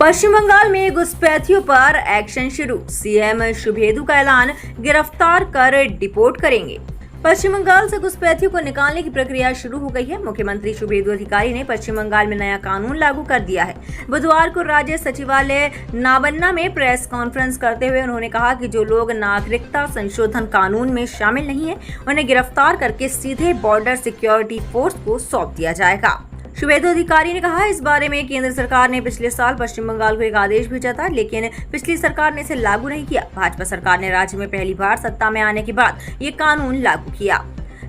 पश्चिम बंगाल में घुसपैठियों पर एक्शन शुरू। सीएम शुभेदु का ऐलान, गिरफ्तार कर डिपोर्ट करेंगे। पश्चिम बंगाल से घुसपैठियों को निकालने की प्रक्रिया शुरू हो गई है। मुख्यमंत्री शुभेदु अधिकारी ने पश्चिम बंगाल में नया कानून लागू कर दिया है। बुधवार को राज्य सचिवालय नाबन्ना में प्रेस कॉन्फ्रेंस करते हुए उन्होंने कहा कि जो लोग नागरिकता संशोधन कानून में शामिल नहीं है, उन्हें गिरफ्तार करके सीधे बॉर्डर सिक्योरिटी फोर्स को सौंप दिया जाएगा। शुभेदु अधिकारी ने कहा, इस बारे में केंद्र सरकार ने पिछले साल पश्चिम बंगाल को एक आदेश भेजा था, लेकिन पिछली सरकार ने इसे लागू नहीं किया। भाजपा सरकार ने राज्य में पहली बार सत्ता में आने के बाद ये कानून लागू किया।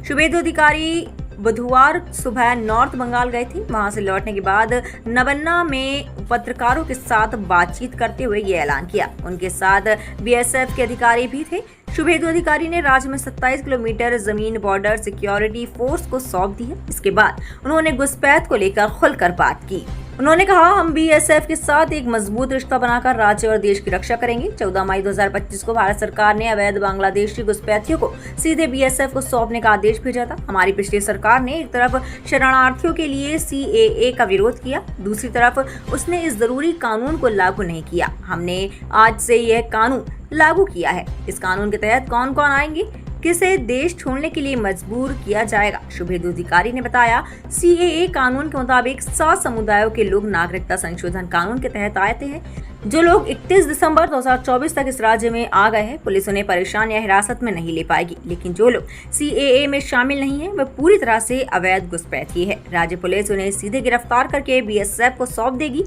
शुभेदु अधिकारी बुधवार सुबह नॉर्थ बंगाल गए थे। वहां से लौटने के बाद नबन्ना में पत्रकारों के साथ बातचीत करते हुए ये ऐलान किया। उनके साथ बीएसएफ के अधिकारी भी थे। शुभेदु अधिकारी ने राज्य में 27 किलोमीटर जमीन बॉर्डर सिक्योरिटी फोर्स को सौंप दी है। इसके बाद उन्होंने घुसपैठ को लेकर खुलकर बात की। उन्होंने कहा, हम बीएसएफ के साथ एक मजबूत रिश्ता बनाकर राज्य और देश की रक्षा करेंगे। 14 मई 2025 को भारत सरकार ने अवैध बांग्लादेशी घुसपैठियों को सीधे बीएसएफ को सौंपने का आदेश भेजा था। हमारी पिछली सरकार ने एक तरफ शरणार्थियों के लिए सीएए का विरोध किया, दूसरी तरफ उसने इस जरूरी कानून को लागू नहीं किया। हमने आज से यह कानून लागू किया है। इस कानून के तहत कौन कौन आएंगे, किसे देश छोड़ने के लिए मजबूर किया जाएगा। शुभेदु अधिकारी ने बताया, सीएए कानून के मुताबिक 7 समुदायों के लोग नागरिकता संशोधन कानून के तहत आए थे। जो लोग 31 दिसंबर 2024 तक इस राज्य में आ गए हैं, पुलिस उन्हें परेशान या हिरासत में नहीं ले पाएगी। लेकिन जो लोग सीएए में शामिल नहीं है, वह पूरी तरह से अवैध घुसपैठी है। राज्य पुलिस उन्हें सीधे गिरफ्तार करके बीएसएफ को सौंप देगी।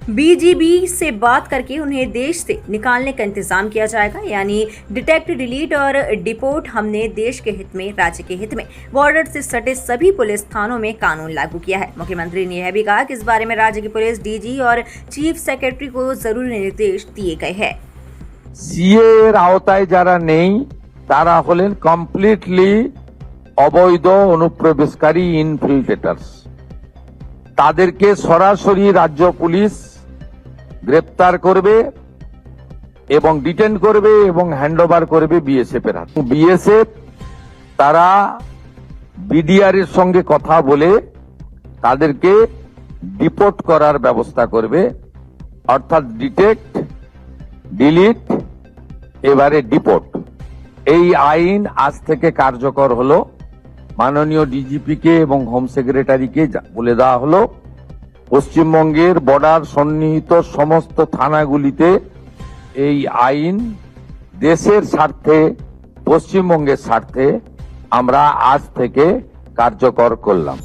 बीजीबी से बात करके उन्हें देश से निकालने का इंतजाम किया जाएगा, यानी डिटेक्ट, डिलीट और डिपोर्ट। हमने देश के हित में, राज्य के हित में बॉर्डर से सटे सभी पुलिस थानों में कानून लागू किया है। मुख्यमंत्री ने यह भी कहा कि इस बारे में राज्य की पुलिस डीजी और चीफ सेक्रेटरी को जरूरी निर्देश दिए गए हैं। सीए এর আওতায় যারা নেই তারা হলেন কমপ্লিটলি অবৈধ অনুপ্রবেশকারী ইনফিল্ট্রেটরস। তাদেরকে সরাসরি রাজ্য পুলিশ গ্রেপ্তার করবে এবং ডিটেন করবে এবং হ্যান্ডওভার করবে বিএসএফ এর হাতে। বিএসএফ তারা বিডিআর এর সঙ্গে কথা বলে তাদেরকে ডিপোর্ট করার ব্যবস্থা করবে, অর্থাৎ ডিটেক্ট, ডিলিট, এবারে ডিপোর্ট। এই আইন আজ থেকে কার্যকর হলো। মাননীয় ডিজিপিকে এবং হোম সেক্রেটারিকে বলে দেওয়া হলো, পশ্চিমবঙ্গের বর্ডার সন্নিহিত সমস্ত থানাগুলিতে এই আইন দেশের স্বার্থে, পশ্চিমবঙ্গের স্বার্থে আমরা আজ থেকে কার্যকর করলাম।